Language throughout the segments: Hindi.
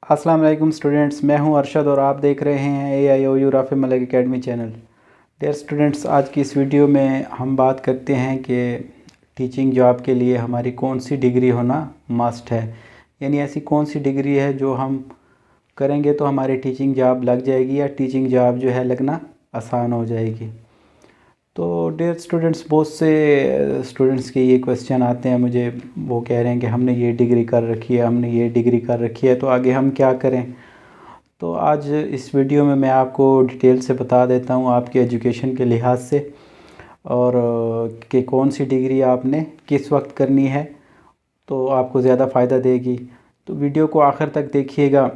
अस्सलाम वालेकुम स्टूडेंट्स, मैं हूं अरशद और आप देख रहे हैं AIOU Rafi Malik academy channel. Dear students, आज की इस वीडियो में हम बात करते हैं कि टीचिंग जॉब के लिए हमारी कौन सी डिग्री होना मस्ट है। यानी ऐसी कौन सी डिग्री है जो हम करेंगे तो हमारी टीचिंग जॉब लग जाएगी या टीचिंग जॉब जो है लगना आसान हो जाएगी। तो डियर स्टूडेंट्स, बहुत से स्टूडेंट्स के ये क्वेश्चन आते हैं मुझे, वो कह रहे हैं कि हमने ये डिग्री कर रखी है, हमने ये डिग्री कर रखी है, तो आगे हम क्या करें। तो आज इस वीडियो में मैं आपको डिटेल से बता देता हूँ आपकी एजुकेशन के लिहाज से और कि कौन सी डिग्री आपने किस वक्त करनी है तो आपको ज़्यादा फ़ायदा देगी। तो वीडियो को आखिर तक देखिएगा,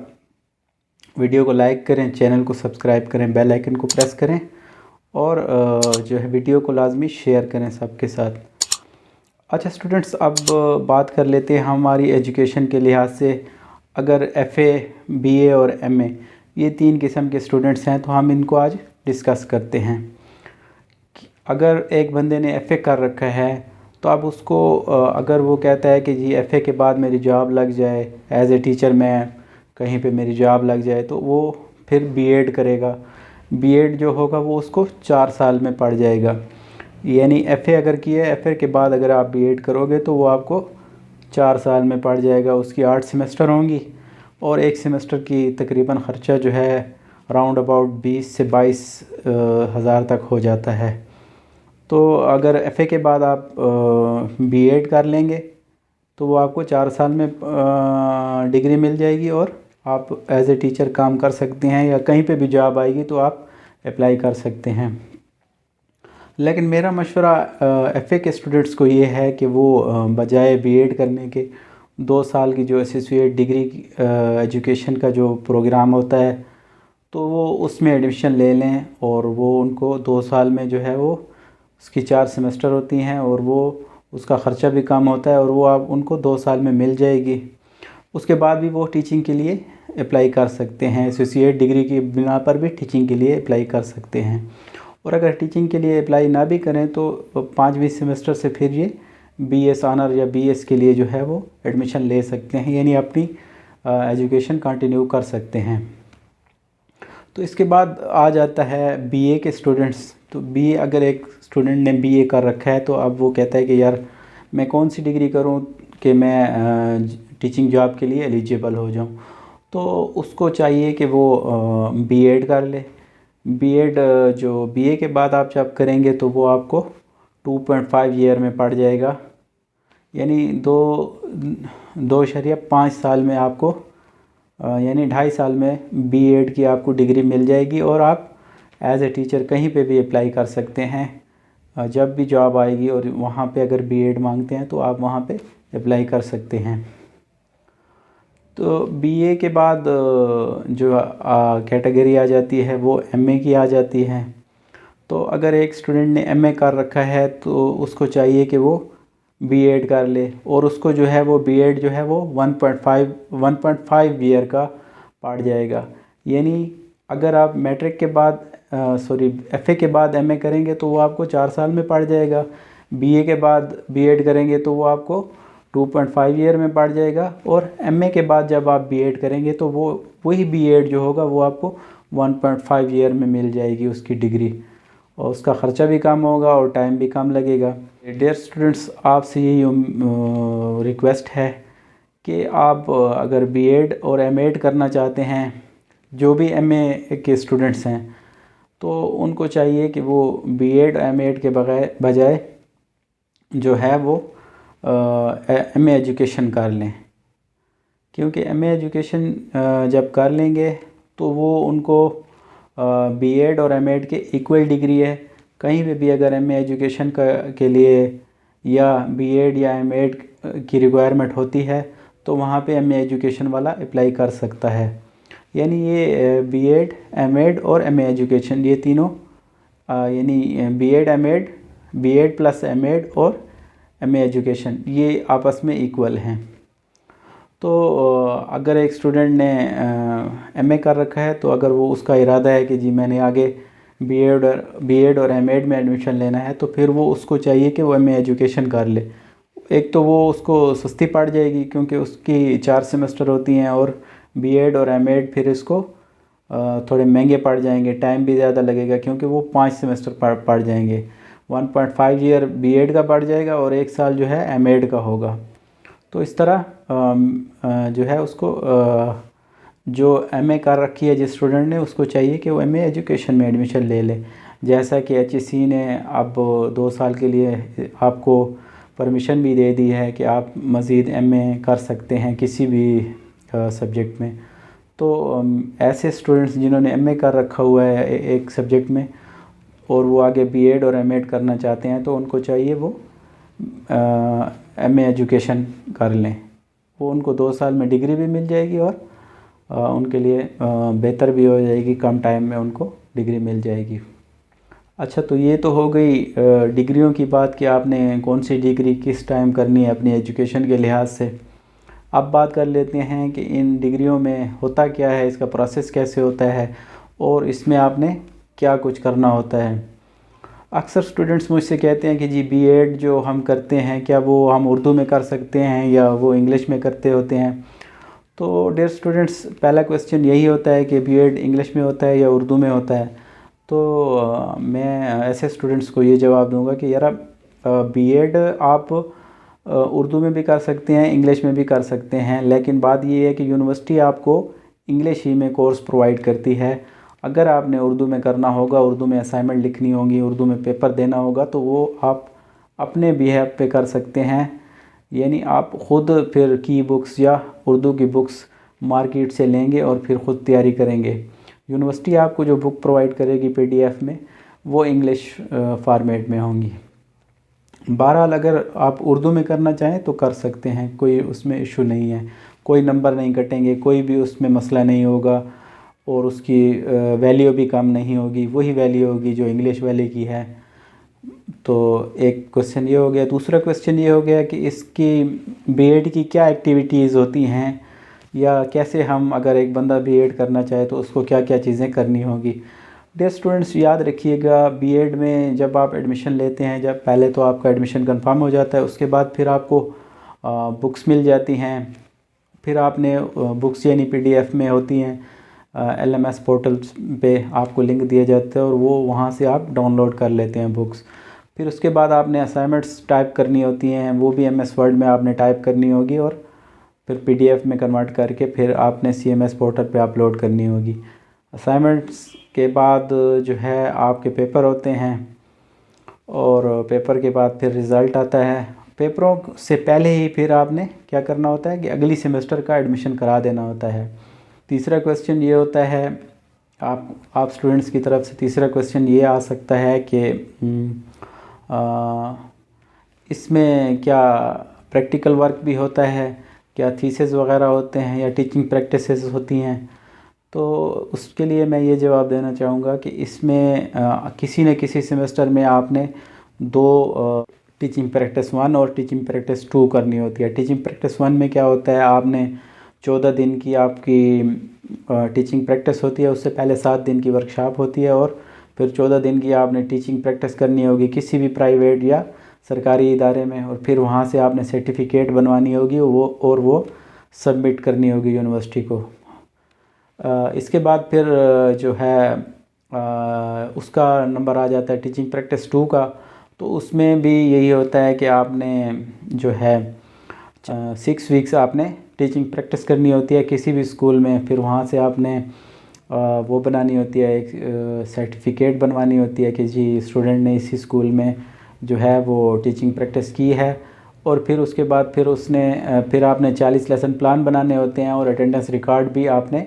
वीडियो को लाइक करें, चैनल को सब्सक्राइब करें, बेल आइकन को प्रेस करें और जो है वीडियो को लाजमी शेयर करें सबके साथ। अच्छा स्टूडेंट्स, अब बात कर लेते हैं हमारी एजुकेशन के लिहाज से। अगर FA, BA और MA ये तीन किस्म के स्टूडेंट्स हैं तो हम इनको आज डिस्कस करते हैं। अगर एक बंदे ने FA कर रखा है तो अब उसको अगर वो कहता है कि जी FA के बाद मेरी जॉब लग जाए, एज ए टीचर मैं कहीं पे मेरी जॉब लग जाए, तो वो फिर B.Ed करेगा। B.Ed जो होगा वो उसको 4 साल में पड़ जाएगा। यानी FA अगर किया है, FA के बाद अगर आप B.Ed करोगे तो वो आपको 4 साल में पड़ जाएगा। उसकी 8 सेमेस्टर होंगी और एक सेमेस्टर की तकरीबन ख़र्चा जो है राउंड अबाउट 20 से 22 हज़ार तक हो जाता है। तो अगर FA के बाद आप B.Ed कर लेंगे तो वो आपको 4 साल में डिग्री मिल जाएगी और आप एज ए टीचर काम कर सकते हैं या कहीं पे भी जॉब आएगी तो आप अप्लाई कर सकते हैं। लेकिन मेरा मशवरा FA के स्टूडेंट्स को ये है कि वो बजाय B.Ed करने के 2 साल की जो एसोसिएट डिग्री एजुकेशन का जो प्रोग्राम होता है तो वो उसमें एडमिशन ले लें और वो उनको 2 साल में जो है वो उसकी 4 सेमेस्टर होती हैं और वो उसका ख़र्चा भी कम होता है और वो आप उनको 2 साल में मिल जाएगी। उसके बाद भी वो टीचिंग के लिए अप्लाई कर सकते हैं, एसोसिएट डिग्री की बिना पर भी टीचिंग के लिए अप्लाई कर सकते हैं। और अगर टीचिंग के लिए अप्लाई ना भी करें तो 5वीं सेमेस्टर से फिर ये BS ऑनर या BS के लिए जो है वो एडमिशन ले सकते हैं, यानी अपनी एजुकेशन कंटिन्यू कर सकते हैं। तो इसके बाद आ जाता है BA के स्टूडेंट्स। तो BA अगर एक स्टूडेंट ने BA कर रखा है तो अब वो कहता है कि यार मैं कौन सी डिग्री करूं कि मैं टीचिंग जॉब के लिए एलिजिबल हो जाऊं। तो उसको चाहिए कि वो B.Ed कर ले। B.Ed जो BA के बाद आप जब करेंगे तो वो आपको 2.5 ईयर में पड़ जाएगा, यानी 2.5 साल में आपको यानी 2.5 साल में B.Ed की आपको डिग्री मिल जाएगी और आप एज ए टीचर कहीं पे भी अप्लाई कर सकते हैं। जब भी जॉब आएगी और वहाँ पे अगर B.Ed मांगते हैं तो आप वहाँ पे अप्लाई कर सकते हैं। तो BA के बाद जो कैटेगरी आ जाती है वो MA की आ जाती है। तो अगर एक स्टूडेंट ने MA कर रखा है तो उसको चाहिए कि वो B.Ed कर ले और उसको जो है वो B.Ed जो है वो 1.5 ईयर का पड़ जाएगा। यानी अगर आप मैट्रिक के बाद FA के बाद MA करेंगे तो वो आपको 4 साल में पड़ जाएगा। BA के बाद B.Ed करेंगे तो वो आपको 2.5 ईयर में पड़ जाएगा और MA के बाद जब आप B.Ed करेंगे तो वो वही B.Ed जो होगा वो आपको 1.5 ईयर में मिल जाएगी उसकी डिग्री, और उसका ख़र्चा भी कम होगा और टाइम भी कम लगेगा। डियर स्टूडेंट्स, आपसे यही रिक्वेस्ट है कि आप अगर B.Ed और M.Ed करना चाहते हैं, जो भी MA के स्टूडेंट्स हैं तो उनको चाहिए कि वो B.Ed M.Ed के बजाय जो है वो MA एजुकेशन कर लें, क्योंकि MA एजुकेशन जब कर लेंगे तो वो उनको B.Ed और M.Ed के इक्वल डिग्री है। कहीं पे भी अगर MA एजुकेशन के लिए या B.Ed या M.Ed की रिक्वायरमेंट होती है तो वहाँ पे MA एजुकेशन वाला अप्लाई कर सकता है। यानी ये B.Ed, M.Ed और MA एजुकेशन ये तीनों यानी B.Ed, M.Ed, B.Ed plus M.Ed और MA एजुकेशन ये आपस में इक्वल हैं। तो अगर एक स्टूडेंट ने MA कर रखा है तो अगर वो उसका इरादा है कि जी मैंने आगे B.Ed और M.Ed में एडमिशन लेना है तो फिर वो उसको चाहिए कि वो MA एजुकेशन कर ले। एक तो वो उसको सस्ती पड़ जाएगी क्योंकि उसकी 4 सेमेस्टर होती हैं और बीएड और एमएड फिर इसको थोड़े महंगे पड़ जाएंगे, टाइम भी ज़्यादा लगेगा क्योंकि वो 5 सेमेस्टर पढ़ जाएंगे। 1.5 ईयर बीएड का पड़ जाएगा और 1 साल जो है एमएड का होगा। तो इस तरह जो है उसको जो एमए कर रखी है जिस स्टूडेंट ने, उसको चाहिए कि वो एमए एजुकेशन में एडमिशन ले ले। जैसा कि एचईसी ने अब 2 साल के लिए आपको परमिशन भी दे दी है कि आप मज़ीद एमए कर सकते हैं किसी भी सब्जेक्ट में। तो ऐसे स्टूडेंट्स जिन्होंने एमए कर रखा हुआ है एक सब्जेक्ट में और वो आगे बीएड और एमएड करना चाहते हैं, तो उनको चाहिए वो एमए एजुकेशन कर लें। वो उनको 2 साल में डिग्री भी मिल जाएगी और उनके लिए बेहतर भी हो जाएगी, कम टाइम में उनको डिग्री मिल जाएगी। अच्छा, तो ये तो हो गई डिग्रियों की बात कि आपने कौन सी डिग्री किस टाइम करनी है अपनी एजुकेशन के लिहाज से। अब बात कर लेते हैं कि इन डिग्रियों में होता क्या है, इसका प्रोसेस कैसे होता है और इसमें आपने क्या कुछ करना होता है। अक्सर स्टूडेंट्स मुझसे कहते हैं कि जी बीएड जो हम करते हैं क्या वो हम उर्दू में कर सकते हैं या वो इंग्लिश में करते होते हैं। तो डियर स्टूडेंट्स, पहला क्वेश्चन यही होता है कि बीएड इंग्लिश में होता है या उर्दू में होता है। तो मैं ऐसे स्टूडेंट्स को ये जवाब दूंगा कि यार बीएड आप उर्दू में भी कर सकते हैं, इंग्लिश में भी कर सकते हैं, लेकिन बात ये है कि यूनिवर्सिटी आपको इंग्लिश ही में कोर्स प्रोवाइड करती है। अगर आपने उर्दू में करना होगा, उर्दू में असाइनमेंट लिखनी होगी, उर्दू में पेपर देना होगा, तो वो आप अपने बिहेव पे कर सकते हैं। यानी आप ख़ुद फिर की बुक्स या उर्दू की बुक्स मार्केट से लेंगे और फिर ख़ुद तैयारी करेंगे। यूनिवर्सिटी आपको जो बुक प्रोवाइड करेगी पीडीएफ में, वो इंग्लिश फॉर्मेट में होंगी। बहरहाल अगर आप उर्दू में करना चाहें तो कर सकते हैं, कोई उसमें इशू नहीं है, कोई नंबर नहीं कटेंगे, कोई भी उसमें मसला नहीं होगा और उसकी वैल्यू भी कम नहीं होगी, वही वैल्यू होगी जो इंग्लिश वाले की है। तो एक क्वेश्चन ये हो गया। दूसरा क्वेश्चन ये हो गया कि इसकी बीएड की क्या एक्टिविटीज़ होती हैं, या कैसे हम अगर एक बंदा बीएड करना चाहे तो उसको क्या क्या चीज़ें करनी होगी। डियर स्टूडेंट्स, याद रखिएगा बीएड में जब आप एडमिशन लेते हैं, जब पहले तो आपका एडमिशन कंफर्म हो जाता है, उसके बाद फिर आपको बुक्स मिल जाती हैं। फिर आपने बुक्स यानी पीडीएफ में होती हैं, एलएमएस पोर्टल पे आपको लिंक दिए जाते हैं और वो वहाँ से आप डाउनलोड कर लेते हैं बुक्स। फिर उसके बाद आपने असाइनमेंट्स टाइप करनी होती हैं, वो भी एमएस वर्ड में आपने टाइप करनी होगी और फिर पीडीएफ में कन्वर्ट करके फिर आपने सीएमएस पोर्टल पे अपलोड करनी होगी। असाइनमेंट्स के बाद जो है आपके पेपर होते हैं और पेपर के बाद फिर रिज़ल्ट आता है। पेपरों से पहले ही फिर आपने क्या करना होता है कि अगली सेमेस्टर का एडमिशन करा देना होता है। तीसरा क्वेश्चन ये होता है, आप स्टूडेंट्स की तरफ से तीसरा क्वेश्चन ये आ सकता है कि इसमें क्या प्रैक्टिकल वर्क भी होता है, क्या थीसिस वगैरह होते हैं या टीचिंग प्रैक्टिसेस होती हैं। तो उसके लिए मैं ये जवाब देना चाहूँगा कि इसमें किसी न किसी सेमेस्टर में आपने 2 टीचिंग प्रैक्टिस 1 और टीचिंग प्रैक्टिस 2 करनी होती है। टीचिंग प्रैक्टिस 1 में क्या होता है, आपने 14 दिन की आपकी टीचिंग प्रैक्टिस होती है, उससे पहले 7 दिन की वर्कशॉप होती है और फिर 14 दिन की आपने टीचिंग प्रैक्टिस करनी होगी किसी भी प्राइवेट या सरकारी इदारे में, और फिर वहाँ से आपने सर्टिफिकेट बनवानी होगी वो सबमिट करनी होगी यूनिवर्सिटी को। इसके बाद फिर जो है उसका नंबर आ जाता है टीचिंग प्रैक्टिस 2 का। तो उसमें भी यही होता है कि आपने जो है 6 वीक्स आपने टीचिंग प्रैक्टिस करनी होती है किसी भी स्कूल में। फिर वहाँ से आपने वो बनानी होती है, एक सर्टिफिकेट बनवानी होती है कि जी स्टूडेंट ने इसी स्कूल में जो है वो टीचिंग प्रैक्टिस की है। और फिर उसके बाद फिर आपने 40 लेसन प्लान बनाने होते हैं और अटेंडेंस रिकॉर्ड भी आपने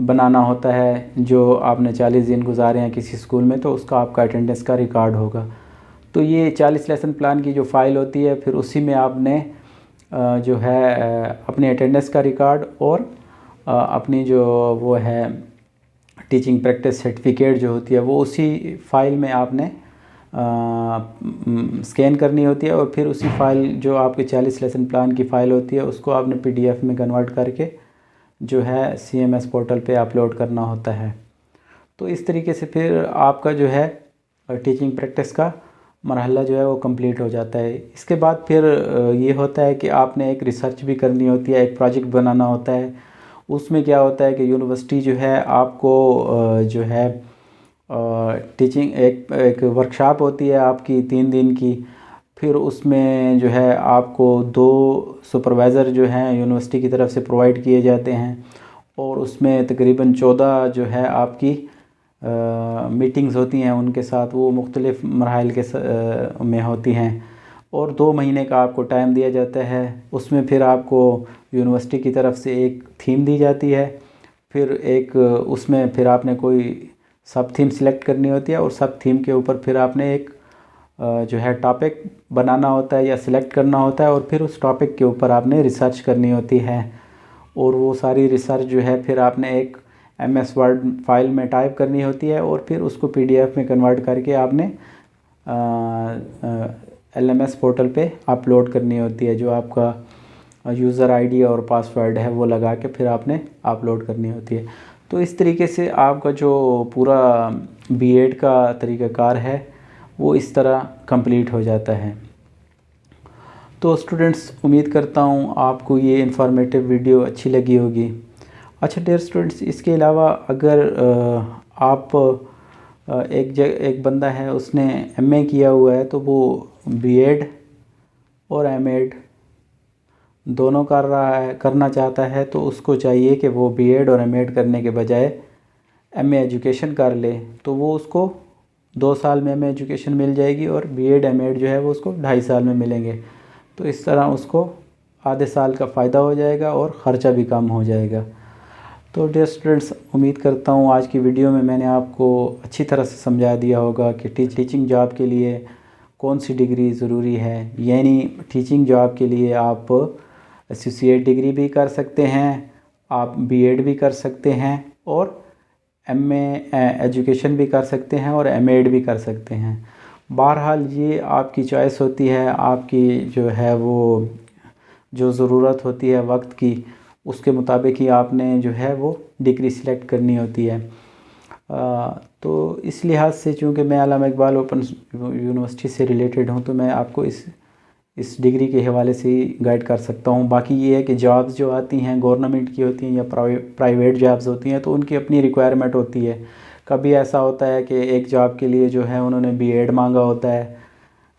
बनाना होता है। जो आपने 40 दिन गुजारे हैं किसी स्कूल में तो उसका आपका अटेंडेंस का रिकॉर्ड होगा। तो ये 40 लेसन प्लान की जो फ़ाइल होती है, फिर उसी में आपने जो है अपनी अटेंडेंस का रिकॉर्ड और अपनी जो वो है टीचिंग प्रैक्टिस सर्टिफिकेट जो होती है वो उसी फ़ाइल में आपने स्कैन करनी होती है। और फिर उसी फ़ाइल जो आपके 40 लेसन प्लान की फ़ाइल होती है उसको आपने पीडीएफ में कन्वर्ट करके जो है सीएमएस पोर्टल पे अपलोड करना होता है। तो इस तरीके से फिर आपका जो है टीचिंग प्रैक्टिस का मरहला जो है वो कंप्लीट हो जाता है। इसके बाद फिर ये होता है कि आपने एक रिसर्च भी करनी होती है, एक प्रोजेक्ट बनाना होता है उसमें क्या होता है कि यूनिवर्सिटी जो है आपको जो है टीचिंग एक वर्कशॉप होती है आपकी 3 दिन की। फिर उसमें जो है आपको 2 सुपरवाइज़र जो हैं यूनिवर्सिटी की तरफ से प्रोवाइड किए जाते हैं, और उसमें तकरीबन 14 जो है आपकी मीटिंग्स होती हैं उनके साथ, वो मुख्तलिफ़ मराहिल के में होती हैं। और 2 महीने का आपको टाइम दिया जाता है। उसमें फिर आपको यूनिवर्सिटी की तरफ से एक थीम दी जाती है, फिर एक उसमें फिर आपने कोई सब थीम सिलेक्ट करनी होती है, और सब थीम के ऊपर फिर आपने एक जो है टॉपिक बनाना होता है या सिलेक्ट करना होता है, और फिर उस टॉपिक के ऊपर आपने रिसर्च करनी होती है। और वो सारी रिसर्च जो है फिर आपने एक MS वर्ड फाइल में टाइप करनी होती है, और फिर उसको PDF में कन्वर्ट करके आपने LMS पोर्टल पे अपलोड करनी होती है। जो आपका यूज़र ID और पासवर्ड है वो लगा के फिर आपने अपलोड करनी होती है। तो इस तरीके से आपका जो पूरा B.Ed का तरीक़ाकार है वो इस तरह कंप्लीट हो जाता है। तो स्टूडेंट्स, उम्मीद करता हूँ आपको ये इन्फॉर्मेटिव वीडियो अच्छी लगी होगी। अच्छा डियर स्टूडेंट्स, इसके अलावा अगर आप एक बंदा है उसने MA किया हुआ है, तो वो B.Ed और M.Ed दोनों करना चाहता है, तो उसको चाहिए कि वो B.Ed और M.Ed करने के बजाय MA एजुकेशन कर ले। तो वो उसको 2 साल में MA एजुकेशन मिल जाएगी, और B.Ed M.Ed जो है वो उसको 2.5 साल में मिलेंगे। तो इस तरह उसको आधे साल का फ़ायदा हो जाएगा और ख़र्चा भी कम हो जाएगा। तो डियर स्टूडेंट्स, उम्मीद करता हूँ आज की वीडियो में मैंने आपको अच्छी तरह से समझा दिया होगा कि टीचिंग जॉब के लिए कौन सी डिग्री ज़रूरी है। यानी टीचिंग जॉब के लिए आप एसोसिएट डिग्री भी कर सकते हैं, आप B.Ed भी कर सकते हैं, और MA एजुकेशन भी कर सकते हैं, और M.Ed भी कर सकते हैं। बहरहाल ये आपकी चॉइस होती है, आपकी जो है वो जो ज़रूरत होती है वक्त की, उसके मुताबिक ही आपने जो है वो डिग्री सिलेक्ट करनी होती है। तो इस लिहाज से चूँकि मैं अल्लामा इकबाल ओपन यूनिवर्सिटी से रिलेटेड हूँ, तो मैं आपको इस डिग्री के हवाले से ही गाइड कर सकता हूँ। बाकी ये है कि जॉब्स जो आती हैं गवर्नमेंट की होती हैं या प्राइवेट जॉब्स होती हैं, तो उनकी अपनी रिक्वायरमेंट होती है। कभी ऐसा होता है कि एक जॉब के लिए जो है उन्होंने B.Ed मांगा होता है,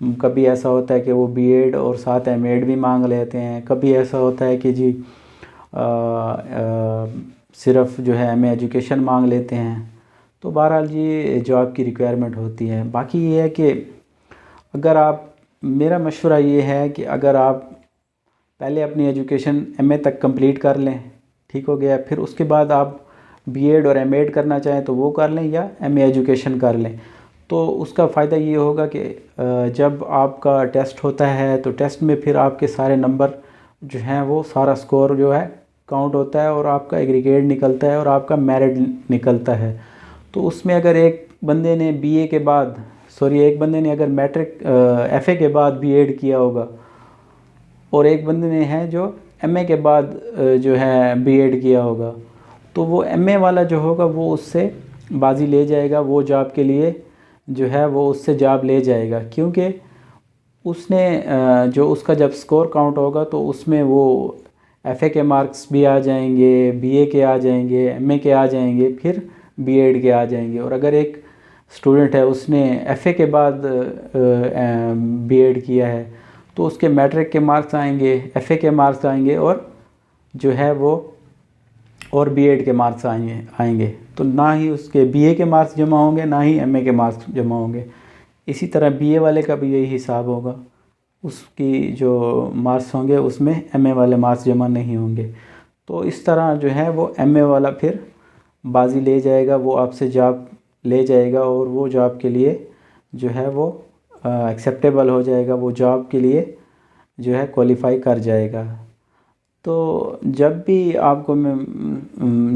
कभी ऐसा होता है कि वो B.Ed और साथ M.Ed भी मांग लेते हैं, कभी ऐसा होता है कि जी सिर्फ़ जो है MA एजुकेशन मांग लेते हैं। तो बहरहाल ये जॉब की रिक्वायरमेंट होती है। बाकी ये है कि अगर आप, मेरा मशवरा ये है कि अगर आप पहले अपनी एजुकेशन MA तक कंप्लीट कर लें, ठीक हो गया, फिर उसके बाद आप B.Ed और M.Ed करना चाहें तो वो कर लें, या MA एजुकेशन कर लें। तो उसका फ़ायदा ये होगा कि जब आपका टेस्ट होता है तो टेस्ट में फिर आपके सारे नंबर जो हैं वो सारा स्कोर जो है काउंट होता है, और आपका एग्रीगेट निकलता है और आपका मेरिट निकलता है। तो उसमें अगर एक बंदे ने एक बंदे ने अगर मैट्रिक FA के बाद B.Ed किया होगा, और एक बंदे ने है जो MA के बाद जो है B.Ed किया होगा, तो वो MA वाला जो होगा वो उससे बाजी ले जाएगा, वो जॉब के लिए जो है वो उससे जॉब ले जाएगा, क्योंकि उसने जो उसका जब स्कोर काउंट होगा तो उसमें वो FA के मार्क्स भी आ जाएंगे, BA के आ जाएंगे, MA के आ जाएंगे, फिर B.Ed के आ जाएंगे। और अगर एक स्टूडेंट है उसने FA के बाद B.Ed किया है, तो उसके मैट्रिक के मार्क्स आएंगे, FA के मार्क्स आएंगे, और जो है वो और B.Ed के मार्क्स आएंगे। तो ना ही उसके BA के मार्क्स जमा होंगे, ना ही MA के मार्क्स जमा होंगे। इसी तरह BA वाले का भी यही हिसाब होगा, उसकी जो मार्क्स होंगे उसमें MA वाले मार्क्स जमा नहीं होंगे। तो इस तरह जो है वो MA वाला फिर बाजी ले जाएगा, वो आपसे जॉब ले जाएगा, और वो जॉब के लिए जो है वो एक्सेप्टेबल हो जाएगा, वो जॉब के लिए जो है क्वालिफ़ाई कर जाएगा। तो जब भी आपको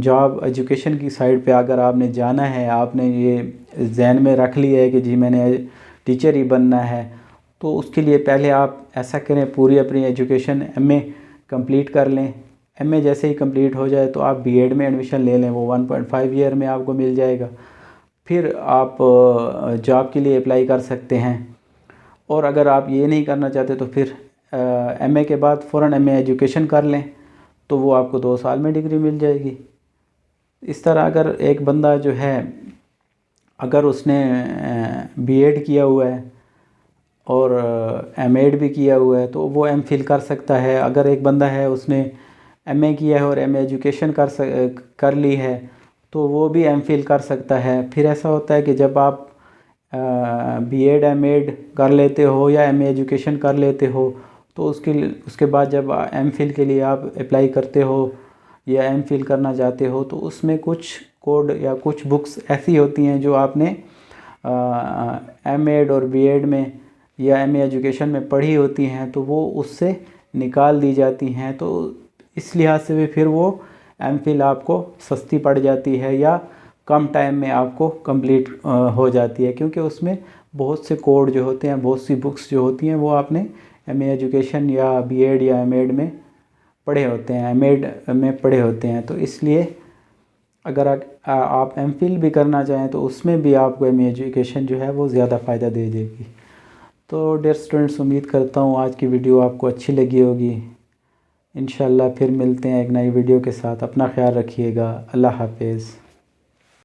जॉब एजुकेशन की साइड पे अगर आपने जाना है, आपने ये जहन में रख लिया है कि जी मैंने टीचर ही बनना है, तो उसके लिए पहले आप ऐसा करें, पूरी अपनी एजुकेशन MA कंप्लीट कर लें। MA जैसे ही कंप्लीट हो जाए तो आप B.Ed में एडमिशन ले लें, वो 1.5 ईयर में आपको मिल जाएगा। फिर आप जॉब के लिए अप्लाई कर सकते हैं। और अगर आप ये नहीं करना चाहते तो फिर MA के बाद फ़ौरन MA एजुकेशन कर लें, तो वो आपको 2 साल में डिग्री मिल जाएगी। इस तरह अगर एक बंदा जो है, अगर उसने बीएड किया हुआ है और एमएड भी किया हुआ है तो वो एमफिल कर सकता है। अगर एक बंदा है उसने एमए किया है और एमए एजुकेशन कर ली है तो वो भी एमफिल कर सकता है। फिर ऐसा होता है कि जब आप बीएड एमएड कर लेते हो या एमए एजुकेशन कर लेते हो तो उसके बाद जब एमफिल के लिए आप अप्लाई करते हो या एमफिल करना चाहते हो तो उसमें कुछ कोड या कुछ बुक्स ऐसी होती हैं जो आपने एमएड और बीएड में या एमए एजुकेशन में पढ़ी होती हैं, तो वो उससे निकाल दी जाती हैं। तो इस लिहाज से भी फिर वो एमफिल आपको सस्ती पड़ जाती है या कम टाइम में आपको कंप्लीट हो जाती है, क्योंकि उसमें बहुत से कोड जो होते हैं, बहुत सी बुक्स जो होती हैं वो आपने एमए एजुकेशन या बीएड या एमएड में पढ़े होते हैं, एमएड में पढ़े होते हैं। तो इसलिए अगर आप एमफिल भी करना चाहें तो उसमें भी आपको एमए एजुकेशन जो है वो ज़्यादा फ़ायदा दे देगी। तो डियर स्टूडेंट्स, उम्मीद करता हूँ आज की वीडियो आपको अच्छी लगी होगी। इंशाल्लाह फिर मिलते हैं एक नई वीडियो के साथ। अपना ख्याल रखिएगा। अल्लाह हाफिज़।